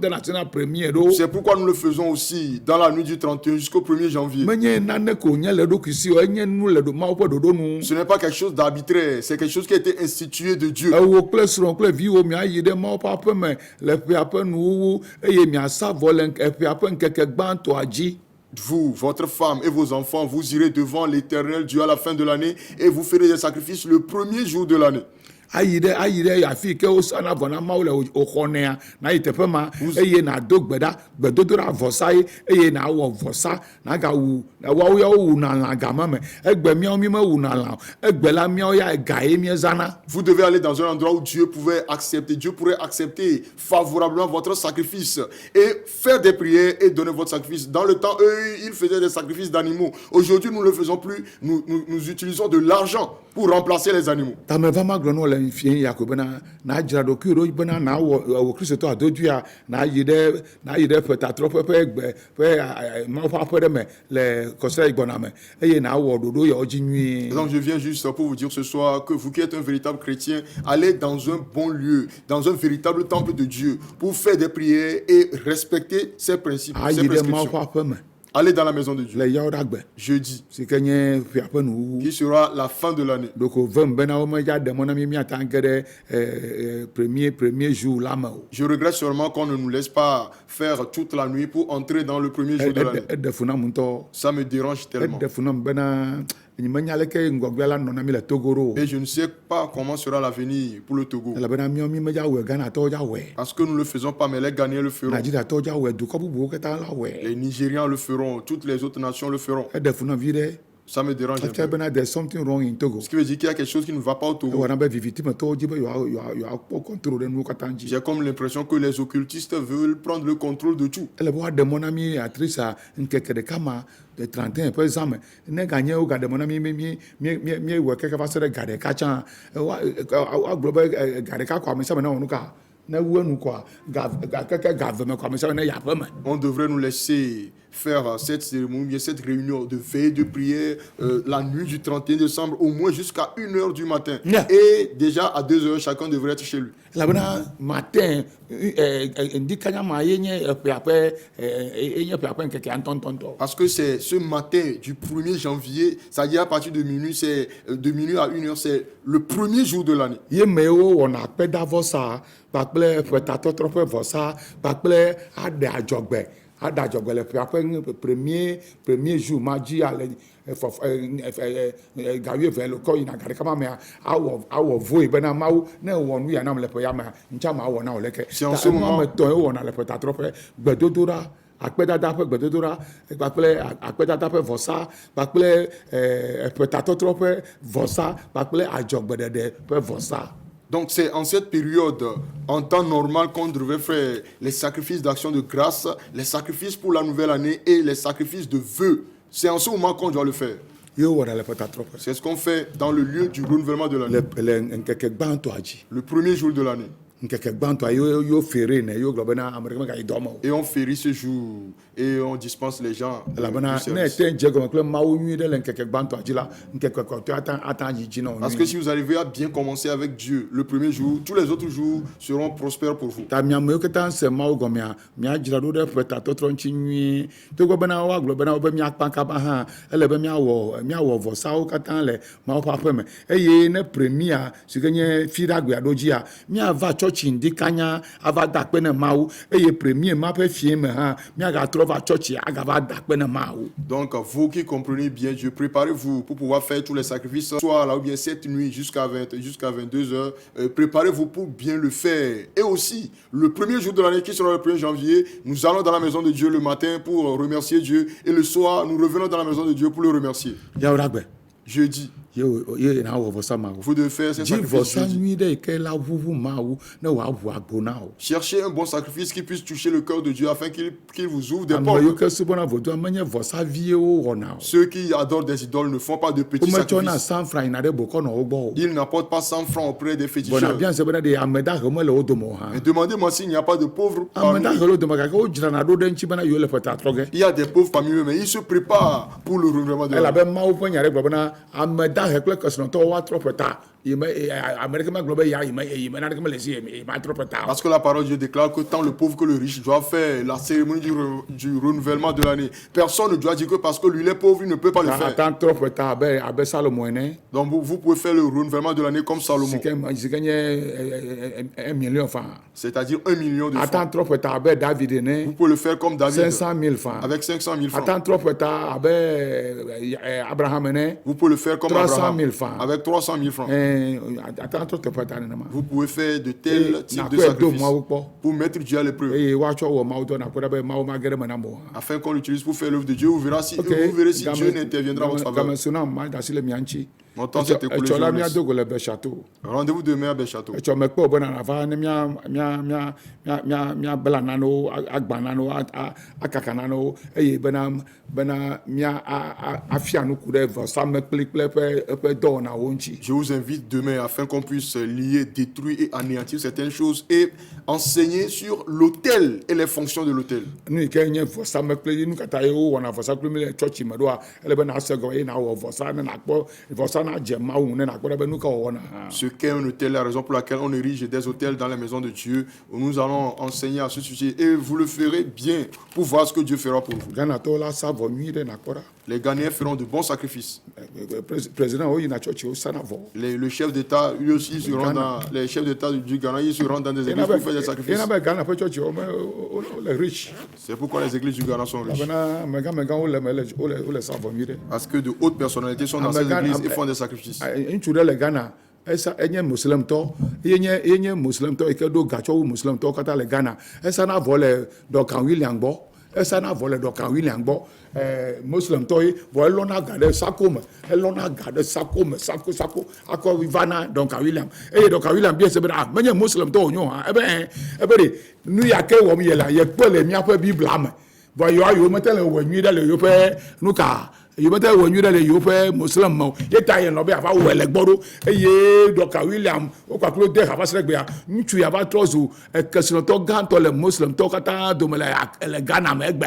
Speaker 1: na asi na premier ɖo.
Speaker 2: C'est pourquoi nous le faisons aussi dans la nuit du 31 jusqu'au 1er janvier.
Speaker 1: Menye nane ko nye le ɖokui si o, enye nu le Mawu ƒe ɖoɖo nu.
Speaker 2: Ce n'est pas quelque chose d'arbitraire, c'est quelque chose qui a été institué de Dieu.
Speaker 1: Ewo kple srɔ̃ kple viwo miayi ɖe Mawu ƒe aƒe me le ƒea ƒe nuwuwu eye miasa vɔ le ƒea ƒe ŋkeke gbãtɔa dzi.
Speaker 2: Vous, votre femme et vos enfants, vous irez devant l'Éternel Dieu à la fin de l'année et vous ferez des sacrifices le premier jour de l'année.
Speaker 1: Ayi ɖe afi ke wosana vɔ na Mawu le wò xɔnɛa nayi teƒe ma eye nado gbe ɖa gbedodoɖa vɔsa ye eye nawɔ vɔsa nagawu woawo ya wowuna lã game me egbe míawo mi mewuna lã o egbe la míawo ya ga ye míezana.
Speaker 2: Vous devez aller dans un endroit où Dieu pourrait accepter favorablement votre sacrifice et faire des prières et donner votre sacrifice. Dans le temps, eux, ils faisaient des sacrifices d'animaux. Aujourd'hui, nous ne le faisons plus. Nous utilisons de l'argent pour remplacer les animaux.
Speaker 1: Tame va ma gblɔ no le fie ya ko bena na dzra ɖokui ɖo bena na wɔ kristotɔ adodoea na yi ɖe ƒetatrɔƒe ƒe gbe ƒe Mawu ƒe aƒe ɖe me le kɔsira yi gbɔna me eye na wɔ ɖoɖo yawo dzi nyuie.
Speaker 2: Donc je viens juste pour vous dire ce soir que vous qui êtes un véritable chrétien, allez dans un bon lieu, dans un véritable temple de Dieu pour faire des prières et respecter ses principes, ses
Speaker 1: Ayi ɖe Mawu ƒe
Speaker 2: prescriptions.
Speaker 1: aƒe me
Speaker 2: Allez dans la maison de Dieu.
Speaker 1: le yawo ɖagbe
Speaker 2: Jeudi,
Speaker 1: si ke nye ƒea ƒe nuwuwu.
Speaker 2: qui sera la fin de l'année.
Speaker 1: Ɖoko vem bena wo medza ɖe mɔ na mi miata ge ɖe premier jour la me o.
Speaker 2: Je regrette seulement qu'on ne nous laisse pas faire toute la nuit pour entrer dans le premier jour de l'année.
Speaker 1: Eɖe fu na mu ŋutɔ.
Speaker 2: Ça me dérange tellement.
Speaker 1: Eɖe fu na mu bena menya leke ŋgɔgbea la nɔ na mi le Togo ɖo o.
Speaker 2: Et je ne sais pas comment sera l'avenir pour le Togo.
Speaker 1: Elabena míawo mi medza wɔe Ghanatɔwo dza wɔe.
Speaker 2: Parce que nous ne le faisons pas, mais les Ghanéens le feront.
Speaker 1: Nigériatɔwo dza wɔe dukɔ bubuwo katã la wɔe.
Speaker 2: Les Nigérians le feront. Toutes les autres nations le feront.
Speaker 1: Eɖe fu na vi ɖe.
Speaker 2: Ça me dérange un
Speaker 1: Efia
Speaker 2: peu.
Speaker 1: bena there's something wrong in Togo.
Speaker 2: Ce qui veut dire qu'il y a quelque chose qui ne va pas au Togo.
Speaker 1: Ewɔna be vivitimetɔwo dzi be yewoakpɔ contrôle ɖe nuwo katã dzi.
Speaker 2: J'ai comme l'impression que les occultistes veulent prendre le contrôle de tout.
Speaker 1: Ele be woaɖe mɔ na mi atrisa ŋkeke ɖeka ma de 31 ƒe zã me ne ganye wo gaɖe mɔ na mi wɔe keke va se ɖe ga ɖeka tsã woagblɔ be ga ɖeka kɔ ame sia me ne wɔ nu ka ne wu enu kɔa keke ga ve me kɔ ame sia me ne yi aƒe me.
Speaker 2: On devrait nous laisser faire cette cérémonie, bien cette réunion de veille de prière la nuit du 31 décembre, au moins jusqu'à 1h du matin.
Speaker 1: Yeah.
Speaker 2: Et déjà à 2h, chacun devrait être chez lui.
Speaker 1: Elabena matin ŋdi kanya ma ye nye ƒea ƒe ŋkekea ŋutɔŋutɔŋutɔ.
Speaker 2: Parce que c'est ce matin du 1er janvier, c'est-à-dire à partir de minuit, c'est de minuit à 1h, c'est le premier jour de l'année.
Speaker 1: Ye mewo wɔna akpedavɔsa kpakple ƒetatɔtrɔ ƒe vɔsa kpakple aɖe adzɔgbe le ƒea ƒe premier jour ma dzi ale ga wuieve le kɔ yina ga ɖeka ma mea awɔ voe bena Mawu ne wɔ nu ya nam le ƒe ya mea ŋtsã ma awɔ na wò leke.
Speaker 2: C'est en ce moment-
Speaker 1: ame etɔ̃ ye wɔna le ƒetatrɔƒe gbedodoɖa akpedada ƒe gbedodoɖa kpakple akpedada ƒe vɔsa kpakple ƒetatɔtrɔ ƒe vɔsa kpakple adzɔgbeɖeɖe ƒe vɔsa.
Speaker 2: Donc c'est en cette période, en temps normal, qu'on devrait faire les sacrifices d'action de grâce, les sacrifices pour la nouvelle année et les sacrifices de vœux. C'est en ce moment qu'on doit le faire.
Speaker 1: Ye wɔna le ƒetatrɔƒe
Speaker 2: C'est ce qu'on fait dans le lieu du renouvellement de l'année.
Speaker 1: le ŋkeke gbãtɔa dzi.
Speaker 2: Le premier jour de l'année.
Speaker 1: Ŋkeke gbãtɔa yo fere ne yo gblɔ bena ame ɖeke megayi dɔ me o.
Speaker 2: Et on férit ce jour et on dispense les gens.
Speaker 1: Elabena
Speaker 2: du
Speaker 1: ne
Speaker 2: service.
Speaker 1: ete dze gɔme kple Mawu nyui ɖe le ŋkeke gbãtɔa dzi la ŋkeke kɔtɔe ata yi dzi na wo
Speaker 2: Parce que
Speaker 1: nyui.
Speaker 2: si vous arrivez à bien commencer avec Dieu le premier jour, tous les autres jours seront prospères pour vous.
Speaker 1: Ta miamewo katã se Mawu gɔmea miadzra ɖo ɖe ƒetatɔtrɔ ŋuti nyuie togbɔ bena woagblɔ bena wobe miakpa kaba hã ele be miawɔ vɔsawo katã le Mawu ƒe aƒe me eye ne premia si ke nye fiɖagbea ɖo dzia miava tsɔtsi ŋdi kanya ava da akpe ne Mawu eye premier ma ƒe fie me hã miagatrɔ va tsɔtsi agava da akpe ne Mawu.
Speaker 2: Donc, vous qui comprenez bien Dieu, préparez-vous pour pouvoir faire tous les sacrifices ce soir là ou bien cette nuit jusqu'à 22h. Préparez-vous pour bien le faire. Et aussi, le premier jour de l'année qui sera le 1er janvier, nous allons dans la maison de Dieu le matin pour remercier Dieu. Et le soir, nous revenons dans la maison de Dieu pour le remercier.
Speaker 1: Yawo ɖagbe
Speaker 2: Jeudi,
Speaker 1: ye na wɔ vɔsa ma wo
Speaker 2: Vous devez faire ces
Speaker 1: dzi
Speaker 2: sacrifices.
Speaker 1: vɔsa
Speaker 2: Jésus.
Speaker 1: nyui ɖe yi ke la ʋuʋu ma wo ne wòaʋu agbo na wo
Speaker 2: Cherchez un bon sacrifice qui puisse toucher le cœur de Dieu afin qu'il vous ouvre des
Speaker 1: ame
Speaker 2: portes.
Speaker 1: yiwo ke subɔna vodua menye vɔsa vie wo wɔna o
Speaker 2: Ceux qui adorent des idoles ne font pas de petits
Speaker 1: wometsɔna
Speaker 2: sacrifices.
Speaker 1: sanfra yina ɖe bokɔ nɔ wo gbɔ o
Speaker 2: Ils n'apportent pas 100 francs auprès des
Speaker 1: bɔna
Speaker 2: féticheurs.
Speaker 1: bianse bena de ame dahe mele wo dome o hã
Speaker 2: Et demandez-moi s'il n'y a pas de pauvres
Speaker 1: ame
Speaker 2: parmi
Speaker 1: dahe
Speaker 2: eux.
Speaker 1: le wo dome gake wodzrana ɖo ɖe ŋuti bena yewo le ƒeta trɔ ge
Speaker 2: Il y a des pauvres parmi eux, mais ils se préparent pour le renouvellement de la vie.
Speaker 1: elabe mawu ƒe nya ɖe gblɔ bena ame dahe kple kesinɔtɔwo woatrɔ ƒeta ame ɖeke megblɔ be yime naneke mele si matrɔ ƒeta o
Speaker 2: Parce que la parole de Dieu déclare que tant le pauvre que le riche doivent faire la cérémonie du renouvellement de l'année. Personne ne doit dire que parce que lui il est pauvre, il ne peut pas le faire.
Speaker 1: ata trɔ ƒeta abe Salomo ene
Speaker 2: Donc vous pouvez faire le renouvellement de l'année comme Salomon,
Speaker 1: si ke nye 1 million francs
Speaker 2: c'est-à-dire 1 million de
Speaker 1: ata
Speaker 2: francs.
Speaker 1: trɔ ƒeta abe David
Speaker 2: Vous
Speaker 1: ene
Speaker 2: pouvez le faire comme David
Speaker 1: 500 000 francs
Speaker 2: avec 500 000 francs.
Speaker 1: ata trɔ ƒeta abe Abraham ene
Speaker 2: Vous pouvez le faire comme
Speaker 1: 300
Speaker 2: Abraham
Speaker 1: 000 francs.
Speaker 2: avec 300 000 francs.
Speaker 1: ata trɔ teƒe ta nenema
Speaker 2: Vous pouvez faire de tels types de
Speaker 1: nakɔe do
Speaker 2: sacrifices
Speaker 1: mawu kpɔ
Speaker 2: pour mettre Dieu à l'épreuve,
Speaker 1: eye woatsɔ wɔ mawu dɔ nakpɔ ɖa be mawu magɛ ɖe me na mo hã
Speaker 2: afin qu'on l'utilise pour faire l'œuvre de Dieu. Vous verrez si Dieu n'interviendra en votre faveur.
Speaker 1: game sona ma da si le mia ŋuti
Speaker 2: Mon temps s'est écoulé. je
Speaker 1: etsɔ la
Speaker 2: vous laisse.
Speaker 1: mia do go le be chateau
Speaker 2: Rendez-vous demain à Béchâteau.
Speaker 1: etsɔ me kpɔ bena nava ne mia bla nanewo agba nanewo akaka nanewo eye bena mia afia nuku ɖe vɔsamekpli kple eƒe dɔwɔnawo ŋuti
Speaker 2: Je vous invite demain afin qu'on puisse lier, détruire et anéantir certaines choses et enseigner sur l'autel et les fonctions de l'autel.
Speaker 1: nu yi ke nye vɔsamekpli nu katã ye wowɔna vɔsamekpli mi le tsɔtsi me ɖoa ele be nasẽ gɔ eye nawɔ vɔsa ne nakpɔ vɔsa nadze mawu ŋu ne nakpɔ ɖe be nu ka wɔwɔna hã
Speaker 2: Ce qu'est un autel, la raison pour laquelle on érige des autels dans les maisons de Dieu, nous allons enseigner à ce sujet et vous le ferez bien pour voir ce que Dieu fera pour vous.
Speaker 1: Ghanatɔwo la sa vɔ nyui ɖe nakpɔ ɖa
Speaker 2: Les Ghanéens feront de bons sacrifices.
Speaker 1: président wo yina tsɔtsi wo sana vɔ
Speaker 2: Le chef d'État, lui aussi, se rend dans, les chefs d'État du Ghana, ils se rendent dans des églises pour faire des sacrifices.
Speaker 1: yena be Ghana ƒe tsɔtsi wole rich
Speaker 2: C'est pourquoi les églises du Ghana sont riches.
Speaker 1: elabena amegãmegã wole sa vɔ nyui ɖe
Speaker 2: Parce que de hautes personnalités sont dans ces églises et font des sacrifices.
Speaker 1: ŋutsu ɖe le Ghana enye muslimtɔ ye nye muslimtɔ yi ke ɖo gatsɔ wu muslimtɔwo katã le Ghana esana vɔ le Duncan William gbɔ esana vɔ le Duncan William gbɔ muslimtɔ ye vɔ elɔna ga ɖe sako me elɔna ga ɖe sako me sako akɔ va na Duncan William eye Duncan William bia se be menye muslimtɔ wonyo hã ebe de nu ya ke wɔm ye la ye kpe le míaƒe biblia me vɔ yewo mete le wɔ nyui ɖe le yewoƒe nu ka yomete wɔ nyui ɖe le yewoƒe muslim me o ye ta yɛ nɔ be ava wɔ le gbɔ ɖo eye Dr. William wo kpakplo de hava se ɖe gbea ŋutsu ya va trɔ zu kesinɔtɔ gãtɔ le muslimtɔ katã dome le Ghana me egbe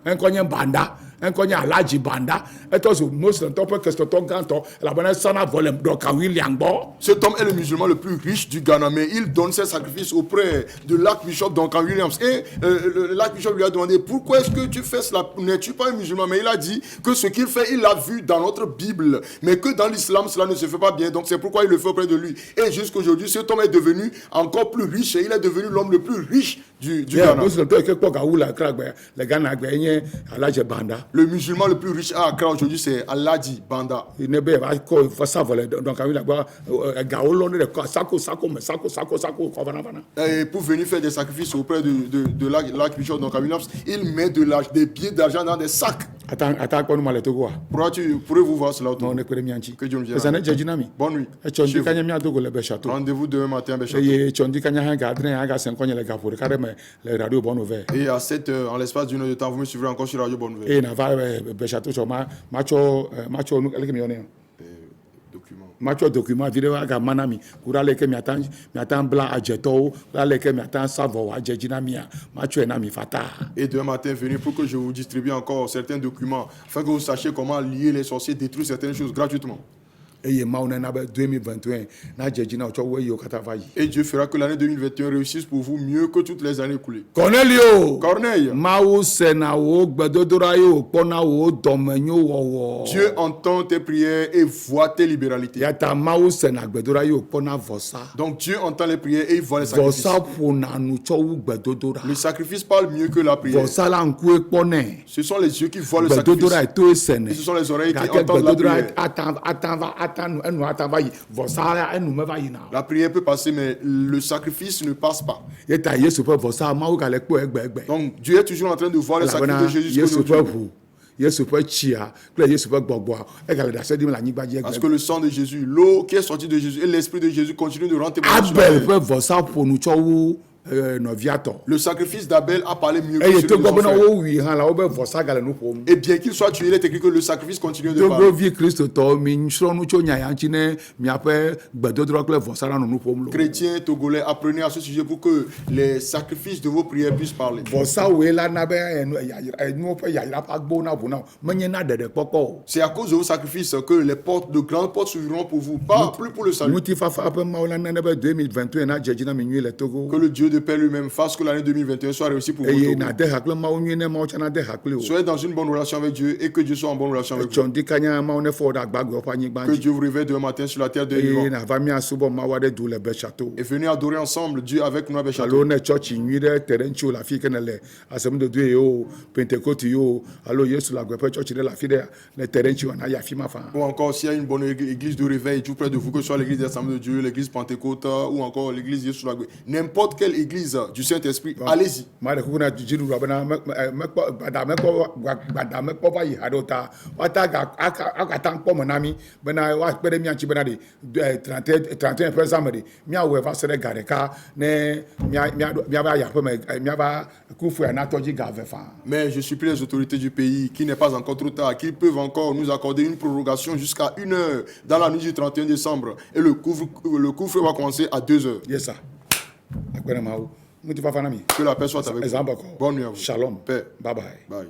Speaker 1: eŋkɔ nye Banda eŋkɔ nye Alhaji Banda etɔ zu muslimtɔ ƒe kesinɔtɔ gãtɔ elabena esana vɔ le Dr. William gbɔ.
Speaker 2: Cet homme est le musulman le plus riche du Ghana, mais il donne ses sacrifices auprès de l'archbishop Duncan Williams. Et l'archbishop lui a demandé pourquoi est-ce que tu fais cela? N'es-tu pas un musulman? Mais il a dit que ce qu'il fait, il l'a vu dans notre Bible, mais que dans l'islam, cela ne se fait pas bien. Donc c'est pourquoi il le fait auprès de lui. Et jusqu'aujourd'hui, cet homme est devenu encore plus riche et il est devenu l'homme le plus riche du Ghana.
Speaker 1: Muslimtɔ yi ke kpɔ gawu le Accra gbea le Ghana gbea nye Alhaji Banda.
Speaker 2: Le musulman le plus riche à Accra aujourd'hui, c'est Alhaji Banda.
Speaker 1: Ne be va kɔ fasa vɔ le Duncan William gbɔ gawo lɔ ne le sako me sako kɔ vanavana.
Speaker 2: Et pour venir faire des sacrifices auprès de l'archbishop Duncan Williams, il met des billets d'argent dans des sacs.
Speaker 1: Ata kpɔ nu ma le Togo wa.
Speaker 2: Pourrez-vous voir cela autour?
Speaker 1: Non, ne kpe ɖe mia ŋuti.
Speaker 2: Que Dieu nous
Speaker 1: Eza ne dze dzi na mi.
Speaker 2: Bonne nuit.
Speaker 1: Etsɔ
Speaker 2: Chez
Speaker 1: ŋdi
Speaker 2: vous.
Speaker 1: kanya mia do go le Béchâteau.
Speaker 2: Rendez-vous demain matin à Béchâteau.
Speaker 1: Eye etsɔ ŋdi kanya hã ga adre hã ga se ŋkɔ nye le gaƒo ɖeka ɖe me le radio Bonne Nouvelle.
Speaker 2: Et à 7 heures, en l'espace d'une heure de temps, vous me suivrez encore sur Radio Bonne Nouvelle.
Speaker 1: Eye nava Béchâteau tsɔ matsɔ nu eleke mi yɔnɛ
Speaker 2: Document.
Speaker 1: matsɔ document vi ɖe aga ma na mi ku ɖe ale ke miata bla adzetɔwo kple ale ke miata sa vɔ wòadze dzi na mia matsɔe na mi fata.
Speaker 2: Et demain matin, venez pour que je vous distribue encore certains documents, afin que vous sachiez comment lier les sorciers, détruire certaines choses gratuitement.
Speaker 1: Eye mawu nena be 2021 nadze dzi na wotsɔ wo eyiwo katã va yi.
Speaker 2: Et Dieu fera que l'année 2021 réussisse pour vous mieux que toutes les années écoulées.
Speaker 1: Cornelio.
Speaker 2: Corneille,
Speaker 1: Mawu sena wo gbedodoɖa ye wòkpɔna wo dɔmenyo wɔwɔ.
Speaker 2: Dieu entend tes prières et voit tes libéralités.
Speaker 1: Yata mawu sena gbedodoɖa ye wòkpɔna vɔsa.
Speaker 2: Donc Dieu entend les prières et il voit les sacrifices.
Speaker 1: Vɔsa ƒona nu tsɔ wu gbedodoɖa.
Speaker 2: Le sacrifice parle mieux que la prière.
Speaker 1: Vɔsa la ŋkue kpɔnɛ.
Speaker 2: Ce sont les yeux qui voient le
Speaker 1: Gbedodoɖa
Speaker 2: sacrifice.
Speaker 1: to esene.
Speaker 2: Et ce sont les oreilles qui
Speaker 1: Gake
Speaker 2: entendent la
Speaker 1: gbedodoɖa
Speaker 2: prière.
Speaker 1: ata va yi. Vɔsa enu me va yina.
Speaker 2: La prière peut passer, mais le sacrifice ne passe pas.
Speaker 1: Yeta Yesu ƒe vɔsa mawu gale kpɔ egbe.
Speaker 2: Donc Dieu est toujours en train de voir les sacrifices de Jésus
Speaker 1: Yesu
Speaker 2: jusqu'au
Speaker 1: ƒe
Speaker 2: jour.
Speaker 1: ʋu Yesu ƒe tsia kple Yesu ƒe gbɔgbɔa egale ɖase ɖim le anyigba dzi
Speaker 2: Parce
Speaker 1: egbe.
Speaker 2: que le sang de Jésus, l'eau qui est sortie de Jésus et l'esprit de Jésus continuent de rendre témoignage sur la
Speaker 1: Abel
Speaker 2: terre.
Speaker 1: ƒe vɔsa ƒonu tsɔ wu nɔvia tɔ.
Speaker 2: Le sacrifice d'Abel a parlé mieux que
Speaker 1: Eye
Speaker 2: celui de
Speaker 1: togbɔ
Speaker 2: son
Speaker 1: bena
Speaker 2: frère.
Speaker 1: wowui hã la wobe vɔsa gale nu ƒom.
Speaker 2: Et bien qu'il soit tué, il est écrit que le sacrifice continue de parler.
Speaker 1: Togovi kristotɔ mi srɔ̃nu tso nya ya ŋuti ne miaƒe gbedodrɔ kple vɔsa la nɔ nu ƒom lo.
Speaker 2: Chrétiens, Togolais, apprenez à ce sujet pour que les sacrifices de vos prières puissent parler.
Speaker 1: Vɔsawoe la na be enuwo ƒe yayra ƒe agbo na ʋu na o. Menye na ɖeɖekpɔkpɔ o.
Speaker 2: C'est à cause de vos sacrifices que les portes, de grandes portes s'ouvriront pour vous, pas plus pour le salut.
Speaker 1: Ŋutifafa ƒe Mawu la nane be 2021 na dze dzi na mi nyui le Togo.
Speaker 2: Que le Dieu de paix lui-même fasse que l'année 2021 soit réussie pour vous.
Speaker 1: Eye
Speaker 2: Togo.
Speaker 1: nade ha kple Mawu nyui ne Mawu tsɛ nade ha kpli o.
Speaker 2: Soyez dans une bonne relation avec Dieu et que Dieu soit en bonne relation avec vous.
Speaker 1: Tsɔndi kanya Mawu ne fɔ ɖe agbagbe ƒe anyigba
Speaker 2: Que
Speaker 1: dzi.
Speaker 2: Dieu vous réveille demain matin sur la terre de
Speaker 1: Eye
Speaker 2: vivants.
Speaker 1: nava miasubɔ Mawu aɖe du le Betshato.
Speaker 2: Et venez adorer ensemble Dieu avec nous à
Speaker 1: Alo
Speaker 2: Béchâteau.
Speaker 1: ne tsɔtsi nyui ɖe te ɖe ŋuti le afi ke ne le asemudodo ye o Pentecote ye o alo Yesu le agbe ƒe tsɔtsi ɖe le afi ɖe ne te ɖe ŋuti wòana yi afi ma faa.
Speaker 2: Ou encore s'il y a une bonne église de réveil tout près de vous, que ce soit l'église d'Assemblée de Dieu, l'église Pentecôte ou encore l'église Jésus Lagbe. N'importe quelle église du Saint-Esprit, allez-y.
Speaker 1: Ma ɖe kuku na dziɖuɖua bena mekpɔ gbadamekpɔ va yi ha ɖo ta woata akata ŋkpɔ me na mi bena woakpe ɖe mia ŋuti bena ɖe 31 ƒe zã me ɖe miawɔe va se ɖe ga ɖeka ne miava yi aƒe me miava kufua na tɔdzi ga eve faa.
Speaker 2: Mais je supplie les autorités du pays qu'il n'est pas encore trop tard, qu'ils peuvent encore nous accorder une prorogation jusqu'à 1 heure dans la nuit du 31 décembre. Et le couvre-feu va commencer à 2 heures.
Speaker 1: Yesa akpɛ ne Mawu ŋutifafa na mi.
Speaker 2: Que la paix soit avec
Speaker 1: Ezã
Speaker 2: vous.
Speaker 1: bɔkɔ.
Speaker 2: Bonne nuit à vous.
Speaker 1: Shalom.
Speaker 2: Paix.
Speaker 1: Bye bye.
Speaker 2: Bye.